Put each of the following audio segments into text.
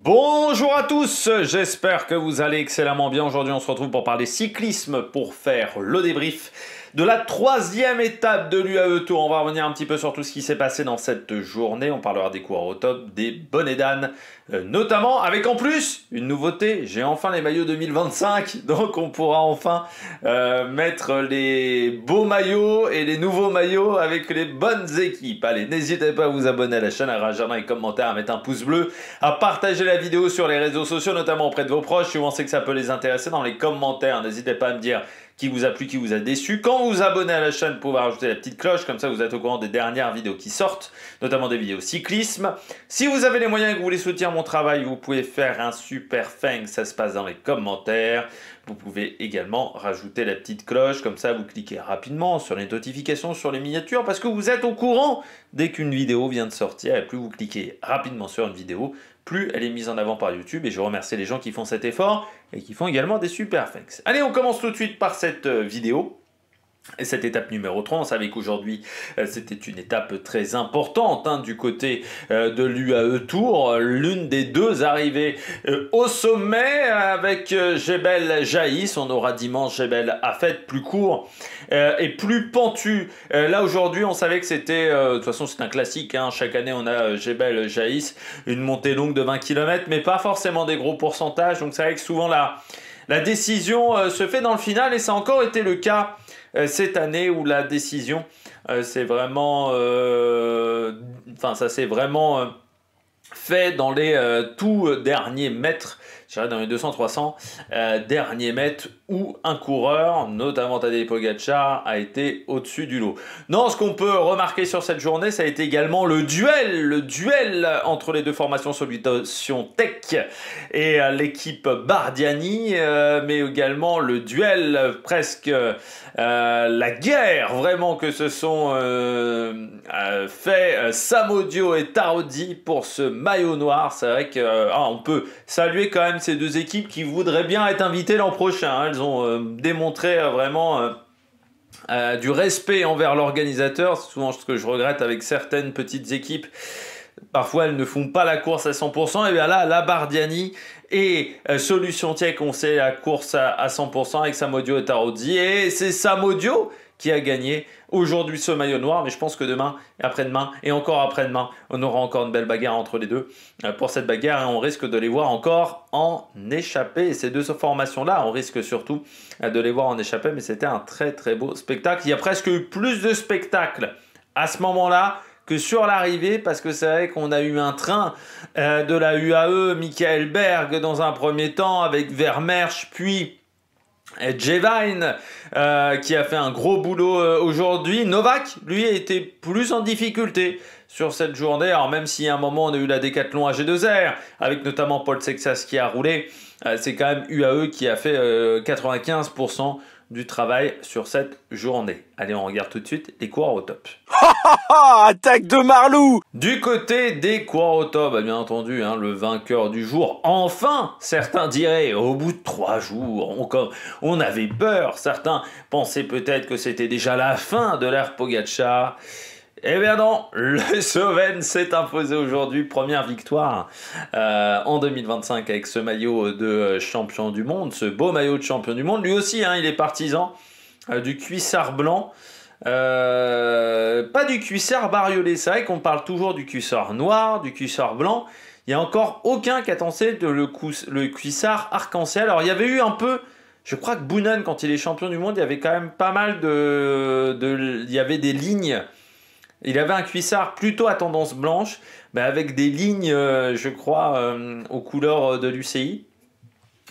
Bonjour à tous, j'espère que vous allez excellemment bien. Aujourd'hui on se retrouve pour parler cyclisme, pour faire le débrief de la troisième étape de l'UAE Tour. On va revenir un petit peu sur tout ce qui s'est passé dans cette journée. On parlera des coureurs au top, des bonnets d'âne, notamment avec en plus une nouveauté. J'ai enfin les maillots 2025, donc on pourra enfin mettre les beaux maillots et les nouveaux maillots avec les bonnes équipes. Allez, n'hésitez pas à vous abonner à la chaîne, à réagir dans les commentaires, à mettre un pouce bleu, à partager la vidéo sur les réseaux sociaux, notamment auprès de vos proches. Si vous pensez que ça peut les intéresser, dans les commentaires, n'hésitez pas à me dire qui vous a plu, qui vous a déçu. Quand vous vous abonnez à la chaîne, vous pouvez rajouter la petite cloche, comme ça vous êtes au courant des dernières vidéos qui sortent, notamment des vidéos cyclisme. Si vous avez les moyens et que vous voulez soutenir mon travail, vous pouvez faire un super thanks, ça se passe dans les commentaires. Vous pouvez également rajouter la petite cloche, comme ça vous cliquez rapidement sur les notifications, sur les miniatures, parce que vous êtes au courant dès qu'une vidéo vient de sortir, et plus vous cliquez rapidement sur une vidéo, plus elle est mise en avant par YouTube, et je remercie les gens qui font cet effort, et qui font également des super thanks. Allez, on commence tout de suite par cette vidéo. Et cette étape numéro 3, on savait qu'aujourd'hui c'était une étape très importante du côté de l'UAE Tour, l'une des deux arrivées au sommet avec Jebel Jaïs. On aura dimanche Jebel Hafed plus court et plus pentu. Là aujourd'hui on savait que c'était, de toute façon c'est un classique, chaque année on a Jebel Jaïs, une montée longue de 20 km, mais pas forcément des gros pourcentages, donc c'est vrai que souvent la décision se fait dans le final, et ça a encore été le cas cette année où la décision c'est vraiment ça s'est vraiment fait dans les tout derniers mètres, je dirais dans les 200-300 derniers mètres, où un coureur, notamment Tadej Pogačar, a été au-dessus du lot. Non, ce qu'on peut remarquer sur cette journée, ça a été également le duel entre les deux formations Solution Tech et l'équipe Bardiani, mais également le duel, presque la guerre vraiment que se sont fait Sam Odio et Tarodi pour ce maillot noir. C'est vrai que on peut saluer quand même ces deux équipes qui voudraient bien être invitées l'an prochain. Elles ont démontré vraiment du respect envers l'organisateur. C'est souvent ce que je regrette avec certaines petites équipes. Parfois, elles ne font pas la course à 100%. Et bien là, la Bardiani et Solution Tech ont fait la course à 100% avec Sam Odio et Tarodi. Et c'est Sam Odio qui a gagné aujourd'hui ce maillot noir, mais je pense que demain et après-demain et encore après-demain, on aura encore une belle bagarre entre les deux pour cette bagarre, et on risque de les voir encore en échappée. Et ces deux formations-là, on risque surtout de les voir en échappée, mais c'était un très très beau spectacle. Il y a presque eu plus de spectacles à ce moment-là que sur l'arrivée, parce que c'est vrai qu'on a eu un train de la UAE, Michael Berg dans un premier temps, avec Vermersch, puis Jevine qui a fait un gros boulot aujourd'hui. Novak, lui, a été plus en difficulté sur cette journée. Alors même si à un moment on a eu la décathlon AG2R, avec notamment Paul Sexas qui a roulé, c'est quand même UAE qui a fait 95% du travail sur cette journée. Allez, on regarde tout de suite les coureurs au top. Attaque de Marlou! Du côté des coureurs au top, bien entendu, le vainqueur du jour, enfin, certains diraient, au bout de 3 jours, on avait peur. Certains pensaient peut-être que c'était déjà la fin de l'ère Pogačar. Eh bien non, le Slovène s'est imposé aujourd'hui, première victoire en 2025 avec ce maillot de champion du monde, ce beau maillot de champion du monde. Lui aussi, il est partisan du cuissard blanc, pas du cuissard bariolé. C'est vrai qu'on parle toujours du cuissard noir, du cuissard blanc. Il n'y a encore aucun qui a tenté le cuissard arc-en-ciel. Alors il y avait eu un peu... Je crois que Boonen, quand il est champion du monde, il y avait quand même pas mal il y avait des lignes. Il avait un cuissard plutôt à tendance blanche, mais avec des lignes, je crois, aux couleurs de l'UCI.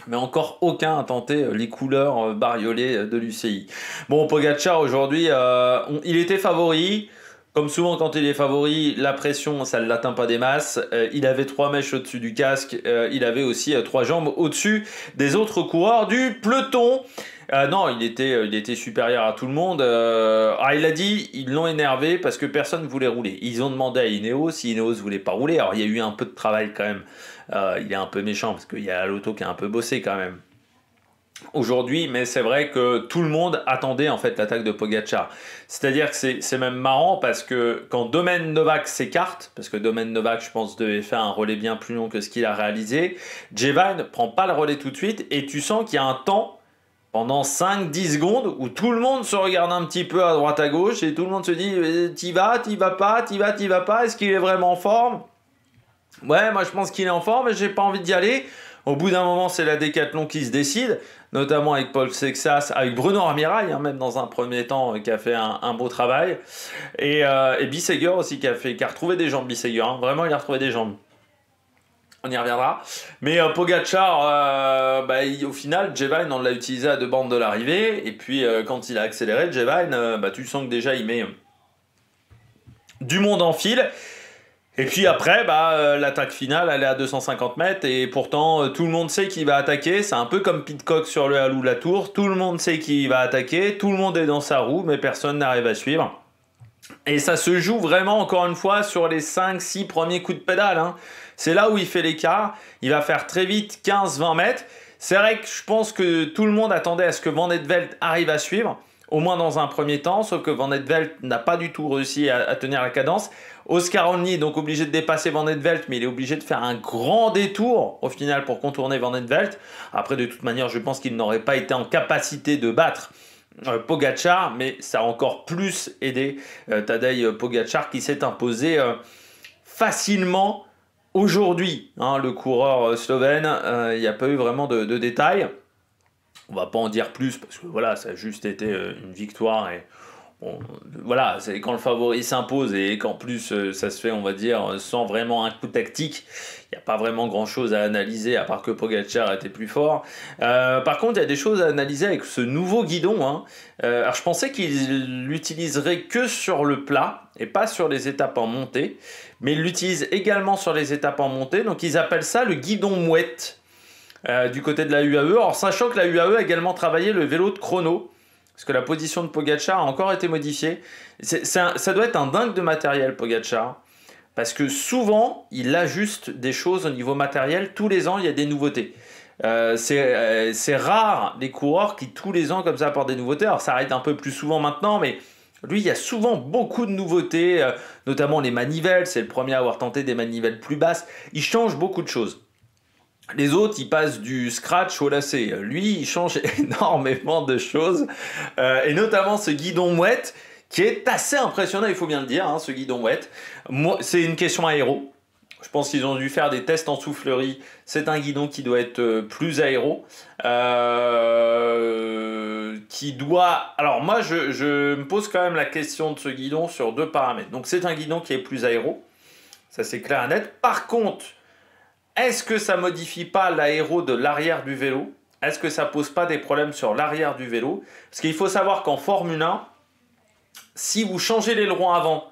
Mais encore aucun a tenté les couleurs bariolées de l'UCI. Bon, Pogačar aujourd'hui, il était favori. Comme souvent quand il est favori, la pression, ça ne l'atteint pas des masses. Il avait 3 mèches au-dessus du casque. Il avait aussi 3 jambes au-dessus des autres coureurs du peloton. Non, il était supérieur à tout le monde. Il a dit, ils l'ont énervé parce que personne ne voulait rouler. Ils ont demandé à Ineos, si Ineos ne voulait pas rouler. Alors il y a eu un peu de travail quand même. Il est un peu méchant parce qu'il y a l'auto qui a un peu bossé quand même. aujourd'hui, mais c'est vrai que tout le monde attendait en fait l'attaque de Pogačar. C'est-à-dire que c'est même marrant parce que quand Domen Novak s'écarte, parce que Domen Novak, je pense, devait faire un relais bien plus long que ce qu'il a réalisé, Jevine ne prend pas le relais tout de suite et tu sens qu'il y a un temps pendant 5-10 secondes où tout le monde se regarde un petit peu à droite à gauche et tout le monde se dit t'y vas pas, t'y vas pas, est-ce qu'il est vraiment en forme? Ouais, moi je pense qu'il est en forme mais j'ai pas envie d'y aller. Au bout d'un moment, c'est la Décathlon qui se décide, notamment avec Paul Sexas, avec Bruno Armirail, hein, même dans un premier temps, qui a fait un beau travail. Et Bissegger aussi, qui a retrouvé des jambes, Bissegger. Hein. Vraiment, il a retrouvé des jambes. On y reviendra. Mais Pogačar, au final, Jevine, on l'a utilisé à 2 bandes de l'arrivée. Et puis, quand il a accéléré, Jevine, tu sens que déjà, il met du monde en file. Et puis après, l'attaque finale, elle est à 250 mètres et pourtant tout le monde sait qu'il va attaquer. C'est un peu comme Pidcock sur le Halou la Tour. Tout le monde sait qu'il va attaquer, tout le monde est dans sa roue, mais personne n'arrive à suivre. Et ça se joue vraiment, encore une fois, sur les 5-6 premiers coups de pédale. Hein. C'est là où il fait l'écart. Il va faire très vite 15-20 mètres. C'est vrai que je pense que tout le monde attendait à ce que Van het Velde arrive à suivre, au moins dans un premier temps, sauf que Van het Velde n'a pas du tout réussi à tenir la cadence. Oscar Onley est donc obligé de dépasser Van het Velde, mais il est obligé de faire un grand détour au final pour contourner Van het Velde. Après, de toute manière, je pense qu'il n'aurait pas été en capacité de battre Pogačar, mais ça a encore plus aidé Tadej Pogačar qui s'est imposé facilement aujourd'hui. Hein, le coureur slovène, il n'y a pas eu vraiment de détails. On va pas en dire plus parce que voilà, ça a juste été une victoire et voilà, c'est quand le favori s'impose et qu'en plus ça se fait, on va dire, sans vraiment un coup tactique. Il n'y a pas vraiment grand chose à analyser à part que Pogačar était plus fort. Par contre, il y a des choses à analyser avec ce nouveau guidon. Hein. Alors je pensais qu'il l'utiliserait que sur le plat et pas sur les étapes en montée, mais il l'utilise également sur les étapes en montée. Donc ils appellent ça le guidon mouette. Du côté de la UAE, alors sachant que la UAE a également travaillé le vélo de chrono, parce que la position de Pogačar a encore été modifiée. Ça doit être un dingue de matériel, Pogačar, parce que souvent, il ajuste des choses au niveau matériel. Tous les ans, il y a des nouveautés. C'est rare les coureurs qui, tous les ans, comme ça, apportent des nouveautés. Alors, ça arrête un peu plus souvent maintenant, mais lui, il y a souvent beaucoup de nouveautés, notamment les manivelles. C'est le premier à avoir tenté des manivelles plus basses. Il change beaucoup de choses. Les autres, ils passent du scratch au lacet. Lui, il change énormément de choses. Et notamment ce guidon mouette, qui est assez impressionnant, il faut bien le dire, hein, ce guidon mouette. C'est une question aéro. Je pense qu'ils ont dû faire des tests en soufflerie. C'est un guidon qui doit être plus aéro. Qui doit... Alors moi, je me pose quand même la question de ce guidon sur 2 paramètres. Donc c'est un guidon qui est plus aéro. Ça, c'est clair et net. Par contre... est-ce que ça modifie pas l'aéro de l'arrière du vélo? Est-ce que ça pose pas des problèmes sur l'arrière du vélo? Parce qu'il faut savoir qu'en Formule 1, si vous changez l'aileron avant,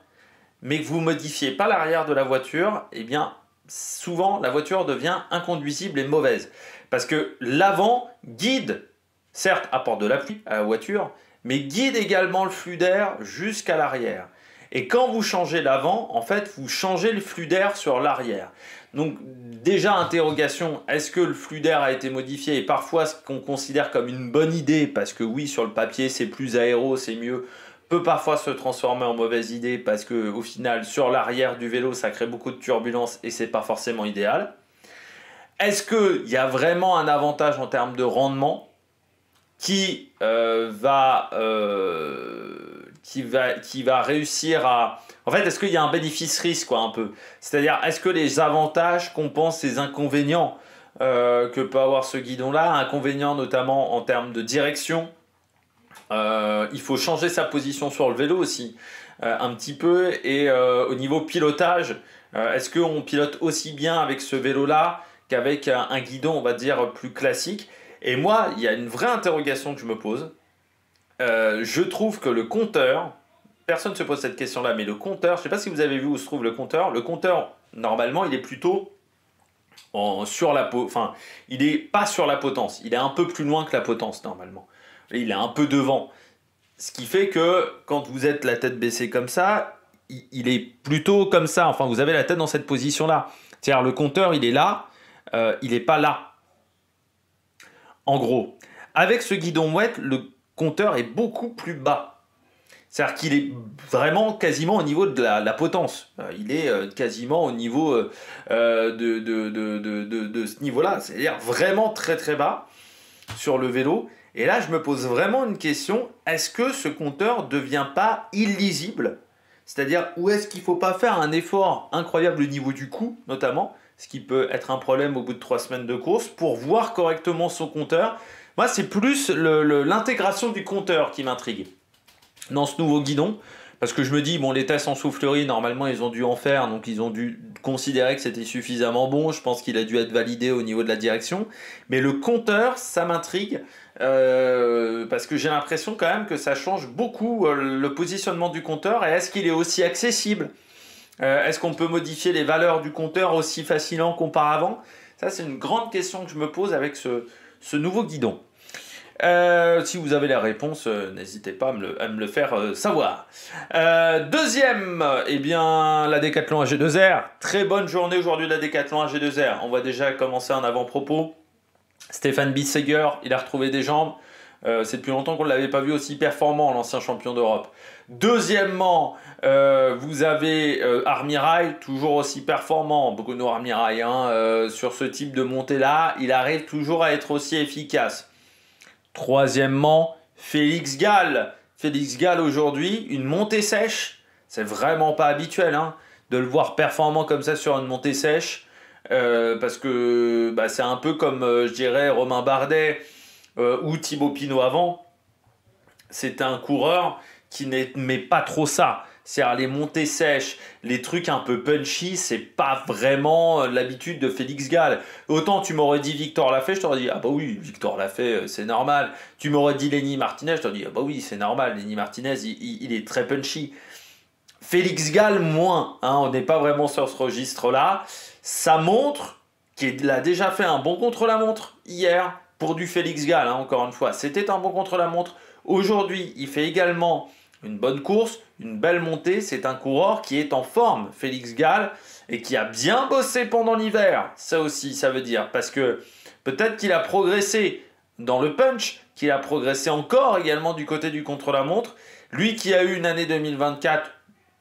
mais que vous modifiez pas l'arrière de la voiture, eh bien, souvent, la voiture devient inconduisible et mauvaise. Parce que l'avant guide, certes, apporte de l'appui à la voiture, mais guide également le flux d'air jusqu'à l'arrière. Et quand vous changez l'avant, en fait, vous changez le flux d'air sur l'arrière. Donc déjà, interrogation, est-ce que le flux d'air a été modifié? Et parfois, ce qu'on considère comme une bonne idée, parce que oui, sur le papier, c'est plus aéro, c'est mieux, peut parfois se transformer en mauvaise idée, parce qu'au final, sur l'arrière du vélo, ça crée beaucoup de turbulences et c'est pas forcément idéal. Est-ce qu'il y a vraiment un avantage en termes de rendement qui va réussir à... En fait, est-ce qu'il y a un bénéfice-risque, quoi, un peu? C'est-à-dire, est-ce que les avantages compensent les inconvénients que peut avoir ce guidon-là? Inconvénients notamment en termes de direction. Il faut changer sa position sur le vélo aussi, un petit peu. Et au niveau pilotage, est-ce qu'on pilote aussi bien avec ce vélo-là qu'avec un guidon, on va dire, plus classique? Et moi, il y a une vraie interrogation que je me pose. Je trouve que le compteur, personne ne se pose cette question-là, mais le compteur, je ne sais pas si vous avez vu où se trouve le compteur. Le compteur, normalement, il est plutôt sur la enfin, il n'est pas sur la potence. Il est un peu plus loin que la potence, normalement. Il est un peu devant. Ce qui fait que quand vous êtes la tête baissée comme ça, il est plutôt comme ça. Enfin, vous avez la tête dans cette position-là. C'est-à-dire, le compteur, il est là, il n'est pas là. En gros. Avec ce guidon mouette, le compteur est beaucoup plus bas. C'est-à-dire qu'il est vraiment quasiment au niveau de la potence. Il est quasiment au niveau de ce niveau-là. C'est-à-dire vraiment très très bas sur le vélo. Et là, je me pose vraiment une question. Est-ce que ce compteur ne devient pas illisible? C'est-à-dire, où est-ce qu'il ne faut pas faire un effort incroyable au niveau du cou, notamment, ce qui peut être un problème au bout de 3 semaines de course, pour voir correctement son compteur. Moi, c'est plus l'intégration du compteur qui m'intrigue dans ce nouveau guidon, parce que je me dis, bon, les tests en soufflerie, normalement, ils ont dû en faire, donc ils ont dû considérer que c'était suffisamment bon. Je pense qu'il a dû être validé au niveau de la direction. Mais le compteur, ça m'intrigue, parce que j'ai l'impression quand même que ça change beaucoup le positionnement du compteur. Et est-ce qu'il est aussi accessible? Est-ce qu'on peut modifier les valeurs du compteur aussi facilement qu'auparavant? Ça, c'est une grande question que je me pose avec ce nouveau guidon. Si vous avez la réponse, n'hésitez pas à me le faire savoir. Deuxième, eh bien, la Décathlon AG2R. Très bonne journée aujourd'hui de la Décathlon AG2R. On va déjà commencer en avant-propos. Stéphane Bissegger, il a retrouvé des jambes. C'est depuis longtemps qu'on ne l'avait pas vu aussi performant, l'ancien champion d'Europe. Deuxièmement, vous avez Armirail, toujours aussi performant. Bruno Armirail, sur ce type de montée-là, il arrive toujours à être aussi efficace. Troisièmement, Félix Gall. Félix Gall aujourd'hui, une montée sèche, c'est vraiment pas habituel de le voir performant comme ça sur une montée sèche, parce que c'est un peu comme, je dirais, Romain Bardet ou Thibaut Pinot avant. C'est un coureur qui n'aimait pas trop ça. C'est-à-dire les montées sèches, les trucs un peu punchy, c'est pas vraiment l'habitude de Félix Gall. Autant tu m'aurais dit Victor Lafay, je t'aurais dit, ah bah oui, Victor Lafay, c'est normal. Tu m'aurais dit Lenny Martinez, je t'aurais dit, ah bah oui, c'est normal, Lenny Martinez, il est très punchy. Félix Gall, moins, on n'est pas vraiment sur ce registre-là. Ça montre qu'il a déjà fait un bon contre-la-montre hier pour du Félix Gall, encore une fois. C'était un bon contre-la-montre. Aujourd'hui, il fait également une bonne course, une belle montée. C'est un coureur qui est en forme, Félix Gall, et qui a bien bossé pendant l'hiver. Ça aussi, ça veut dire, parce que peut-être qu'il a progressé dans le punch, qu'il a progressé encore également du côté du contre-la-montre. Lui qui a eu une année 2024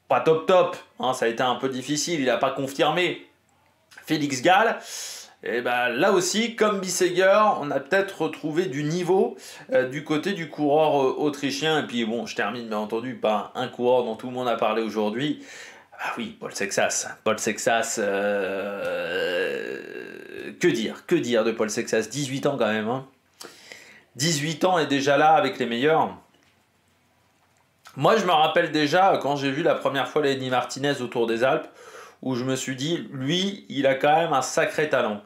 pas top, ça a été un peu difficile, il n'a pas confirmé. Félix Gall, et là aussi, comme Bissegger, on a peut-être retrouvé du niveau du côté du coureur autrichien. Et puis bon, je termine bien entendu par un coureur dont tout le monde a parlé aujourd'hui. Ah oui, Paul Sexas. Paul Sexas, que dire de Paul Sexas? 18 ans quand même. 18 ans et déjà là avec les meilleurs. Moi, je me rappelle déjà quand j'ai vu la première fois Lenny Martinez au Tour des Alpes, où je me suis dit, lui, il a quand même un sacré talent.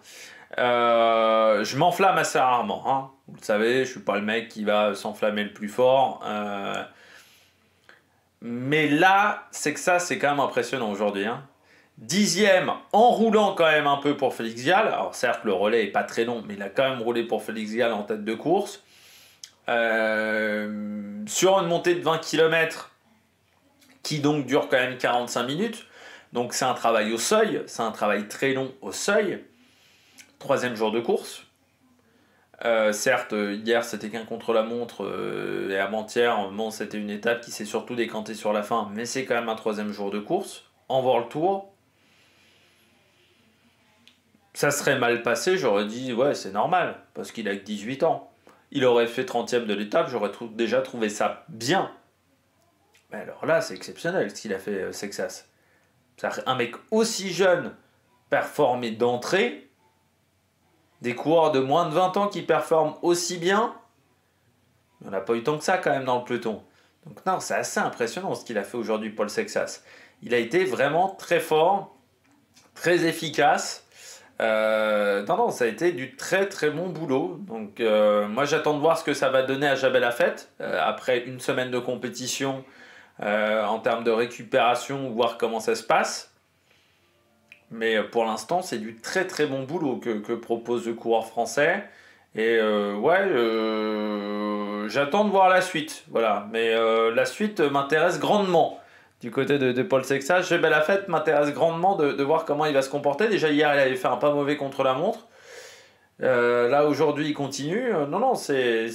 Je m'enflamme assez rarement. Vous le savez, je ne suis pas le mec qui va s'enflammer le plus fort. Mais là, c'est que ça, c'est quand même impressionnant aujourd'hui. 10e, en roulant quand même un peu pour Félix Gall. Alors certes, le relais n'est pas très long, mais il a quand même roulé pour Félix Gall en tête de course. Sur une montée de 20 km, qui donc dure quand même 45 minutes. Donc c'est un travail au seuil, c'est un travail très long au seuil. 3e jour de course. Certes, hier c'était qu'un contre-la-montre et avant-hier, c'était une étape qui s'est surtout décantée sur la fin, mais c'est quand même un 3e jour de course. En voir le tour, ça serait mal passé, j'aurais dit ouais, c'est normal, parce qu'il a que 18 ans. Il aurait fait 30e de l'étape, j'aurais déjà trouvé ça bien. Mais alors là, c'est exceptionnel ce qu'il a fait, Sexas. Un mec aussi jeune performé d'entrée, des coureurs de moins de 20 ans qui performent aussi bien, il n'y en a pas eu tant que ça quand même dans le peloton. Donc non, c'est assez impressionnant ce qu'il a fait aujourd'hui, Paul Sexas. Il a été vraiment très fort, très efficace. Non, ça a été du très très bon boulot. Donc moi j'attends de voir ce que ça va donner à Jabel Lafette après une semaine de compétition. En termes de récupération, voir comment ça se passe. Mais pour l'instant, c'est du très très bon boulot que propose le coureur français. Et j'attends de voir la suite. Voilà. Mais la suite m'intéresse grandement. Du côté de Paul Sexas, Jabel Lafette m'intéresse grandement de voir comment il va se comporter. Déjà hier, il avait fait un pas mauvais contre la montre. Là aujourd'hui il continue. Non, c'est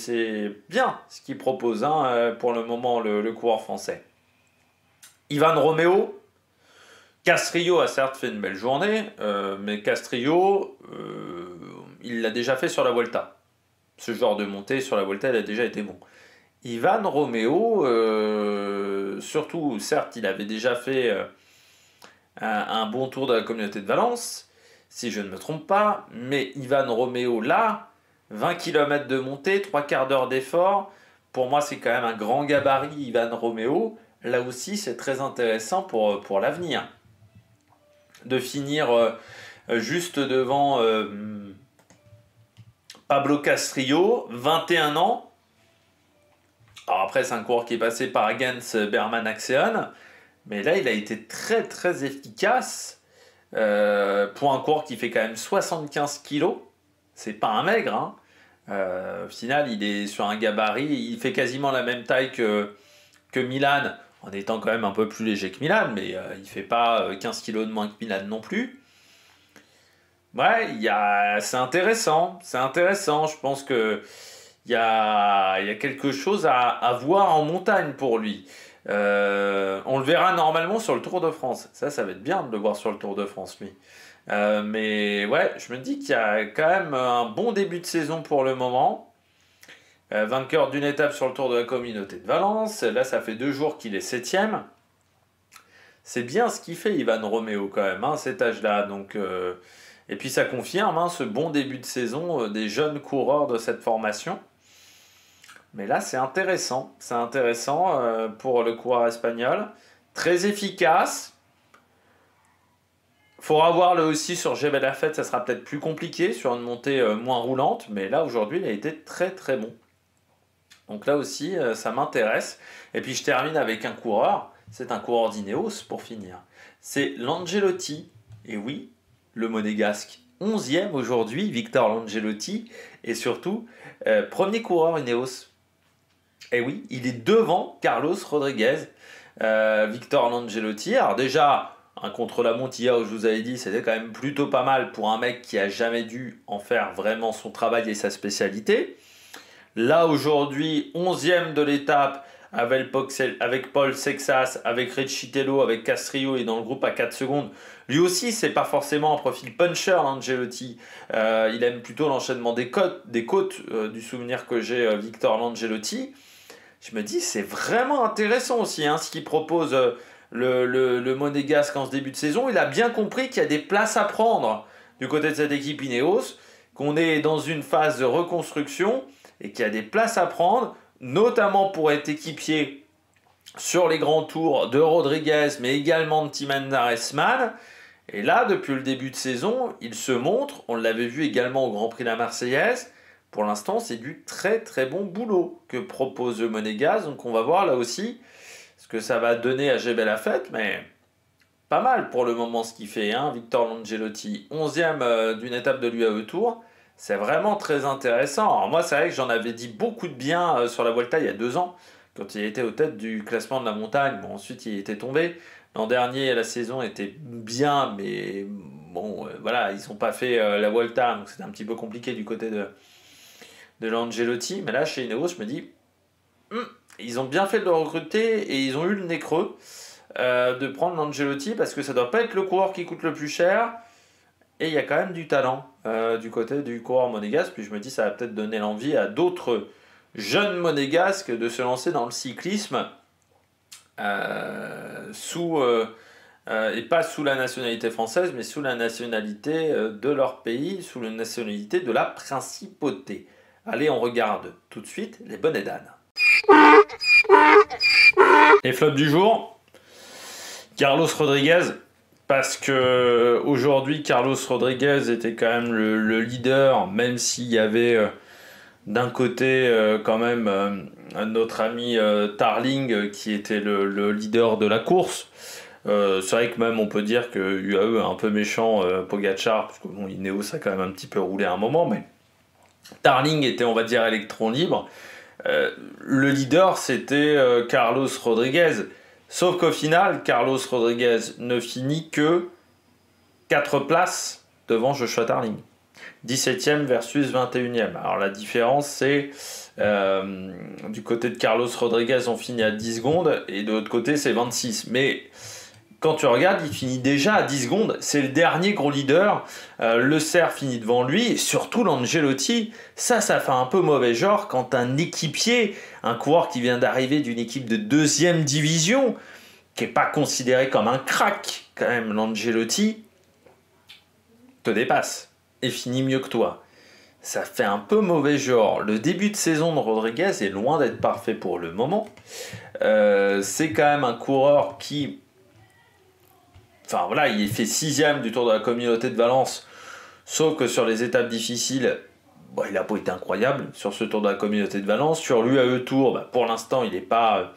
bien ce qu'il propose hein, pour le moment le coureur français. Ivan Romeo, Castrillo a certes fait une belle journée, mais Castrillo, il l'a déjà fait sur la Vuelta. Ce genre de montée sur la Vuelta, il a déjà été bon. Ivan Romeo, surtout, certes, il avait déjà fait un bon tour de la communauté de Valence, si je ne me trompe pas, mais Ivan Romeo, là, 20 km de montée, 3 quarts d'heure d'effort, pour moi, c'est quand même un grand gabarit, Ivan Romeo. Là aussi, c'est très intéressant pour l'avenir. De finir juste devant Pablo Castrillo, 21 ans. Alors après, c'est un coureur qui est passé par Gens Berman Axeon. Mais là, il a été très très efficace pour un coureur qui fait quand même 75 kilos. C'est pas un maigre. Hein. Au final, il est sur un gabarit. Il fait quasiment la même taille que Milan, en étant quand même un peu plus léger que Milan. Mais il fait pas 15 kilos de moins que Milan non plus. Ouais, c'est intéressant. C'est intéressant. Je pense que il y a quelque chose à voir en montagne pour lui. On le verra normalement sur le Tour de France. Ça va être bien de le voir sur le Tour de France, lui. Mais ouais, je me dis qu'il y a quand même un bon début de saison pour le moment. Vainqueur d'une étape sur le Tour de la communauté de Valence. Là, ça fait 2 jours qu'il est 7e. C'est bien ce qu'il fait, Ivan Romeo, quand même, hein, cet âge-là. Donc, et puis ça confirme hein, ce bon début de saison des jeunes coureurs de cette formation. Mais là, c'est intéressant. C'est intéressant pour le coureur espagnol. Très efficace. Il faudra voir là aussi sur Jebel Afed, ça sera peut-être plus compliqué sur une montée moins roulante. Mais là, aujourd'hui, il a été très très bon. Donc là aussi, ça m'intéresse. Et puis je termine avec un coureur. C'est un coureur d'Ineos pour finir. C'est Langelotti. Et oui, le monégasque. 11e aujourd'hui, Victor Langelotti. Et surtout, premier coureur Ineos. Et oui, il est devant Carlos Rodriguez, Victor Langelotti. Alors déjà, un contre-la-montre hier, où je vous avais dit, c'était quand même plutôt pas mal pour un mec qui a jamais dû en faire vraiment son travail et sa spécialité. Là, aujourd'hui, 11e de l'étape, avec Paul Sexas, avec Recitello, avec Castrillo et dans le groupe à 4 secondes. Lui aussi, c'est pas forcément un profil puncher, Langelotti. Il aime plutôt l'enchaînement des côtes du souvenir que j'ai Victor Langelotti. Je me dis, c'est vraiment intéressant aussi hein, ce qu'il propose le Monégasque en ce début de saison. Il a bien compris qu'il y a des places à prendre du côté de cette équipe Ineos, qu'on est dans une phase de reconstruction et qu'il y a des places à prendre, notamment pour être équipier sur les grands tours de Rodriguez, mais également de Thymen Arensman. Et là, depuis le début de saison, il se montre, on l'avait vu également au Grand Prix de la Marseillaise. Pour l'instant, c'est du très très bon boulot que propose le Monégasque. Donc on va voir là aussi ce que ça va donner à Jebel Afed, mais pas mal pour le moment ce qu'il fait. Hein. Victor Langelotti, 11e d'une étape de l'UAE Tour. C'est vraiment très intéressant. Alors moi, c'est vrai que j'en avais dit beaucoup de bien sur la Vuelta il y a 2 ans, quand il était aux têtes du classement de la montagne. Bon, ensuite, il était tombé. L'an dernier, la saison était bien, mais bon, voilà, ils n'ont pas fait la Vuelta, donc c'était un petit peu compliqué du côté de Langelotti. Mais là, chez Ineos, je me dis, ils ont bien fait de le recruter et ils ont eu le nez creux de prendre Langelotti parce que ça doit pas être le coureur qui coûte le plus cher. Et il y a quand même du talent du côté du coureur monégasque. Puis je me dis, ça va peut-être donner l'envie à d'autres jeunes monégasques de se lancer dans le cyclisme et pas sous la nationalité française, mais sous la nationalité de leur pays, sous la nationalité de la principauté. Allez, on regarde tout de suite les bonnets d'âne. Les flops du jour, Carlos Rodriguez. Parce que aujourd'hui, Carlos Rodriguez était quand même le leader, même s'il y avait d'un côté quand même notre ami Tarling qui était le leader de la course. C'est vrai que même on peut dire que UAE est un peu méchant Pogacar, parce que bon, Ineos a quand même un petit peu roulé à un moment, mais Tarling était, on va dire, électron libre. Le leader, c'était Carlos Rodriguez. Sauf qu'au final, Carlos Rodriguez ne finit que 4 places devant Joshua Tarling. 17e versus 21e. Alors la différence, c'est du côté de Carlos Rodriguez, on finit à 10 secondes, et de l'autre côté, c'est 26. Mais quand tu regardes, il finit déjà à 10 secondes. C'est le dernier gros leader. Le Serre finit devant lui. Et surtout l'Angelotti, ça fait un peu mauvais genre quand un équipier, un coureur qui vient d'arriver d'une équipe de 2e division, qui n'est pas considéré comme un crack, quand même, l'Angelotti, te dépasse et finit mieux que toi. Ça fait un peu mauvais genre. Le début de saison de Rodriguez est loin d'être parfait pour le moment. C'est quand même un coureur qui... Enfin voilà, il fait 6e du Tour de la Communauté de Valence. Sauf que sur les étapes difficiles, il n'a pas été incroyable sur ce Tour de la Communauté de Valence. Sur l'UAE Tour, pour l'instant, il n'est pas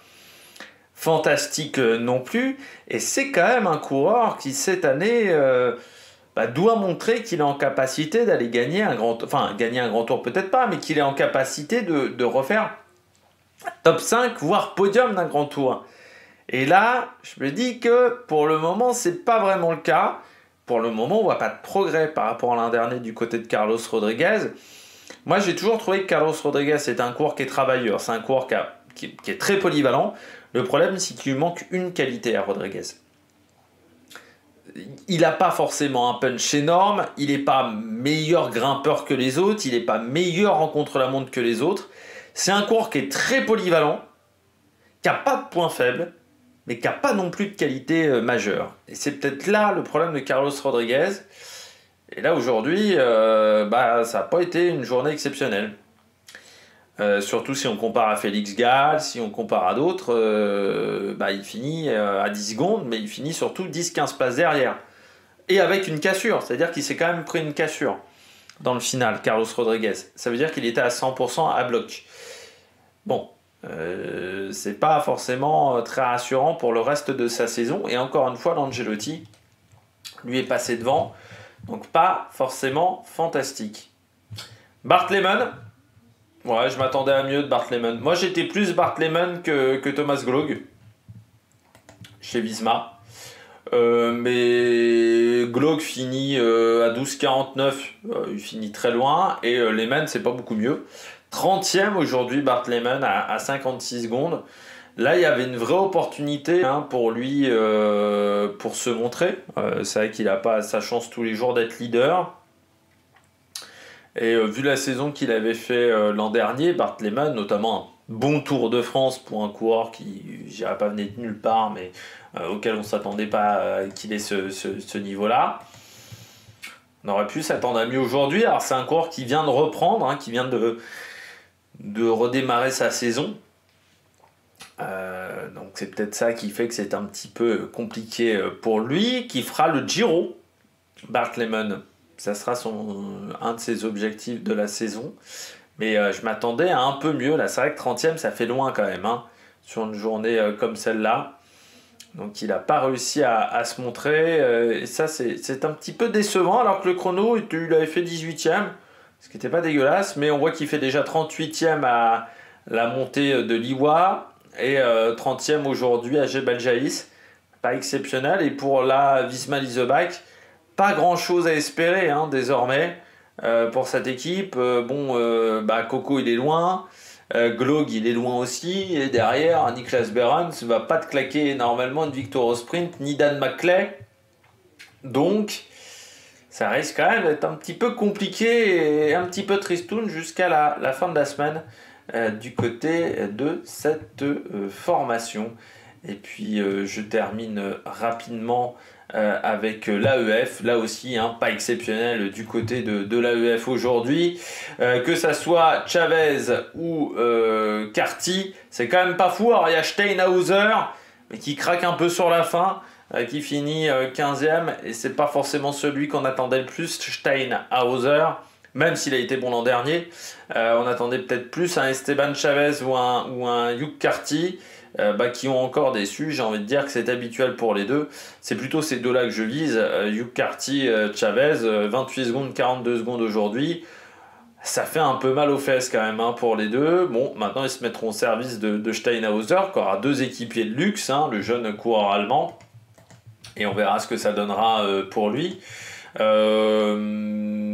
fantastique non plus. Et c'est quand même un coureur qui, cette année, doit montrer qu'il est en capacité d'aller gagner un grand tour. Enfin, gagner un grand tour peut-être pas, mais qu'il est en capacité de refaire top 5, voire podium d'un grand tour. Et là, je me dis que pour le moment, c'est pas vraiment le cas. Pour le moment, on voit pas de progrès par rapport à l'an dernier du côté de Carlos Rodriguez. Moi, j'ai toujours trouvé que Carlos Rodriguez est un coureur qui est travailleur. C'est un coureur qui est très polyvalent. Le problème, c'est qu'il lui manque une qualité à Rodriguez. Il n'a pas forcément un punch énorme. Il n'est pas meilleur grimpeur que les autres. Il n'est pas meilleur en contre-la-montre que les autres. C'est un coureur qui est très polyvalent, qui n'a pas de points faibles, mais qui n'a pas non plus de qualité majeure. Et c'est peut-être là le problème de Carlos Rodriguez. Et là, aujourd'hui, ça n'a pas été une journée exceptionnelle. Surtout si on compare à Félix Gall, si on compare à d'autres, il finit à 10 secondes, mais il finit surtout 10-15 places derrière. Et avec une cassure, c'est-à-dire qu'il s'est quand même pris une cassure dans le final, Carlos Rodriguez. Ça veut dire qu'il était à 100% à bloc. Bon, c'est pas forcément très rassurant pour le reste de sa saison. Et encore une fois, l'Angelotti lui est passé devant. Donc pas forcément fantastique. Bart Lehman. Ouais, je m'attendais à mieux de Bart Lehman. Moi, j'étais plus Bart Lehman que Thomas Gloog chez Visma. Mais Gloog finit à 12,49. Il finit très loin. Et Lehman, c'est pas beaucoup mieux. 30e aujourd'hui, Bart Lehman à 56 secondes. Là, il y avait une vraie opportunité pour lui pour se montrer. C'est vrai qu'il n'a pas sa chance tous les jours d'être leader. Et vu la saison qu'il avait fait l'an dernier, Bart Lehman, notamment un bon Tour de France pour un coureur qui, je dirais pas venait de nulle part, mais auquel on ne s'attendait pas qu'il ait ce niveau-là. On aurait pu s'attendre à mieux aujourd'hui. Alors c'est un coureur qui vient de reprendre, qui vient de redémarrer sa saison. Donc c'est peut-être ça qui fait que c'est un petit peu compliqué pour lui, qui fera le Giro, Bart Lehman. Ça sera un de ses objectifs de la saison. Mais je m'attendais à un peu mieux. Là, c'est vrai que 30e, ça fait loin quand même, sur une journée comme celle-là. Donc il n'a pas réussi à se montrer. Et ça, c'est un petit peu décevant. Alors que le chrono, il avait fait 18e. Ce qui n'était pas dégueulasse. Mais on voit qu'il fait déjà 38e à la montée de l'Iwa. Et 30e aujourd'hui à Jebel Jaïs. Pas exceptionnel. Et pour la Visma Leaseback, pas grand chose à espérer désormais pour cette équipe. Coco il est loin, Gloog il est loin aussi, et derrière Niklas Behrens ne va pas te claquer normalement une victoire au sprint, ni Dan McClay. Donc ça risque quand même d'être un petit peu compliqué et un petit peu tristoun jusqu'à la fin de la semaine du côté de cette formation. Et puis je termine rapidement avec l'AEF, là aussi pas exceptionnel du côté de l'AEF aujourd'hui, que ça soit Chavez ou Carty, c'est quand même pas fou. Alors il y a Steinhauser mais qui craque un peu sur la fin, qui finit 15e, et c'est pas forcément celui qu'on attendait le plus, Steinhauser, même s'il a été bon l'an dernier. On attendait peut-être plus un Esteban Chavez ou un Hugh Carty, qui ont encore déçu. J'ai envie de dire que c'est habituel pour les deux. C'est plutôt ces deux-là que je vise. Hugh Carty, Chavez, 28 secondes, 42 secondes aujourd'hui. Ça fait un peu mal aux fesses quand même pour les deux. Bon, maintenant ils se mettront au service de Steinhauser, qui aura deux équipiers de luxe, le jeune coureur allemand. Et on verra ce que ça donnera pour lui.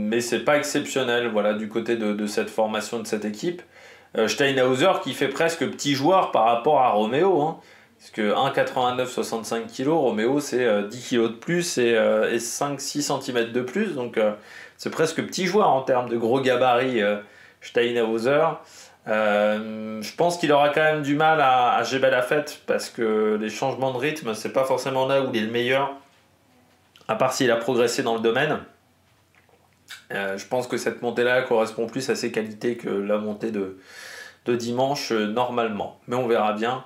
mais c'est pas exceptionnel, voilà, du côté de cette formation, de cette équipe. Steinhauser qui fait presque petit joueur par rapport à Romeo, hein, parce que 1,89, 65 kg, Romeo c'est 10 kg de plus et 5-6 cm de plus, donc c'est presque petit joueur en termes de gros gabarit, Steinhauser. Je pense qu'il aura quand même du mal à Jebel Afet, parce que les changements de rythme, c'est pas forcément là où il est le meilleur, à part s'il a progressé dans le domaine. Je pense que cette montée-là correspond plus à ses qualités que la montée de dimanche normalement. Mais on verra bien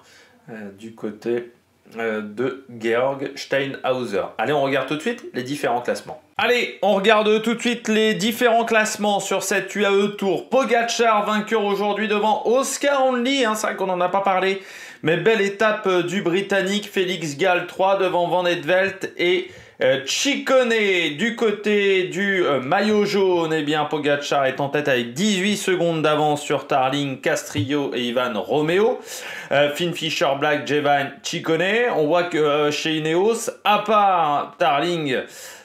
du côté de Georg Steinhauser. Allez, on regarde tout de suite les différents classements. Allez, on regarde tout de suite les différents classements sur cette UAE Tour. Pogačar, vainqueur aujourd'hui devant Oscar Onley, hein, c'est vrai qu'on n'en a pas parlé, mais belle étape du Britannique. Félix Gall 3 devant Van Edvelt et Ciccone. Du côté du maillot jaune, eh bien Pogačar est en tête avec 18 secondes d'avance sur Tarling, Castrillo et Ivan Romeo. Finn Fisher Black, Jevan Ciccone. On voit que chez Ineos, à part Tarling,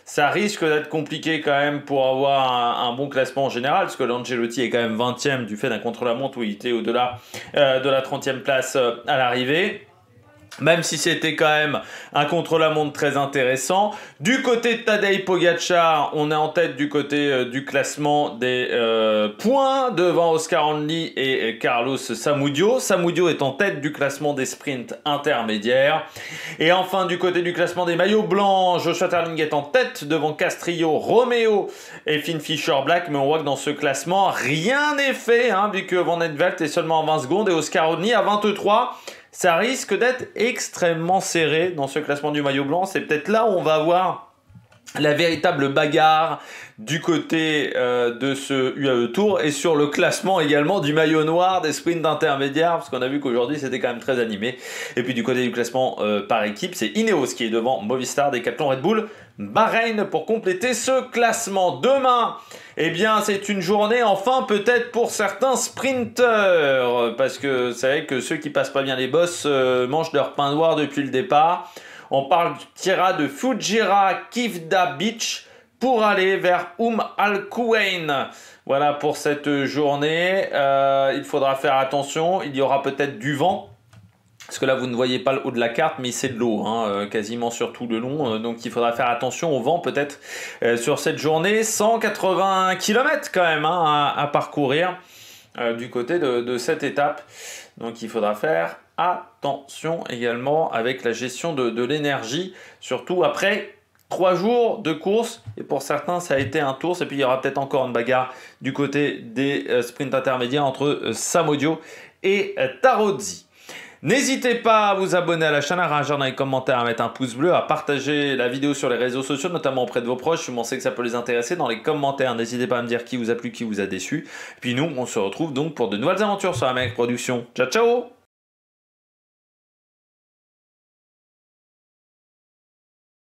ça risque d'être compliqué quand même pour avoir un bon classement en général, parce que l'Angelotti est quand même 20e du fait d'un contre-la-montre où il était au-delà de la 30e place à l'arrivée. Même si c'était quand même un contre-la-montre très intéressant. Du côté de Tadej Pogačar, on est en tête du côté du classement des points, devant Oscar Onley et Carlos Samudio. Samudio est en tête du classement des sprints intermédiaires. Et enfin, du côté du classement des maillots blancs, Joshua Tarling est en tête devant Castrillo, Romeo et Finn Fisher Black. Mais on voit que dans ce classement, rien n'est fait, hein, vu que Van Edvelt est seulement à 20 secondes et Oscar Onley à 23. Ça risque d'être extrêmement serré dans ce classement du maillot blanc. C'est peut-être là où on va avoir la véritable bagarre du côté de ce UAE Tour et sur le classement également du maillot noir des sprints intermédiaires, parce qu'on a vu qu'aujourd'hui c'était quand même très animé. Et puis du côté du classement par équipe, c'est Ineos qui est devant Movistar, Decathlon, Red Bull, Bahreïn pour compléter ce classement. Demain, eh bien c'est une journée enfin peut-être pour certains sprinteurs, parce que c'est vrai que ceux qui passent pas bien les bosses mangent leur pain noir depuis le départ. On partira de Fujairah Kifda Beach pour aller vers Al-Quwain. Voilà pour cette journée. Il faudra faire attention. Il y aura peut-être du vent. Parce que là, vous ne voyez pas le haut de la carte, mais c'est de l'eau, hein, quasiment sur tout le long. Donc, il faudra faire attention au vent, peut-être, sur cette journée. 180 km quand même, hein, à parcourir du côté de cette étape. Donc, il faudra faire attention également avec la gestion de l'énergie, surtout après 3 jours de course, et pour certains ça a été un tour, et puis il y aura peut-être encore une bagarre du côté des sprints intermédiaires entre Samudio et Tarozzi. N'hésitez pas à vous abonner à la chaîne, à réagir dans les commentaires, à mettre un pouce bleu, à partager la vidéo sur les réseaux sociaux, notamment auprès de vos proches, si vous pensez que ça peut les intéresser. Dans les commentaires, n'hésitez pas à me dire qui vous a plu, qui vous a déçu. Et puis nous, on se retrouve donc pour de nouvelles aventures sur la Mec Production. Ciao, ciao!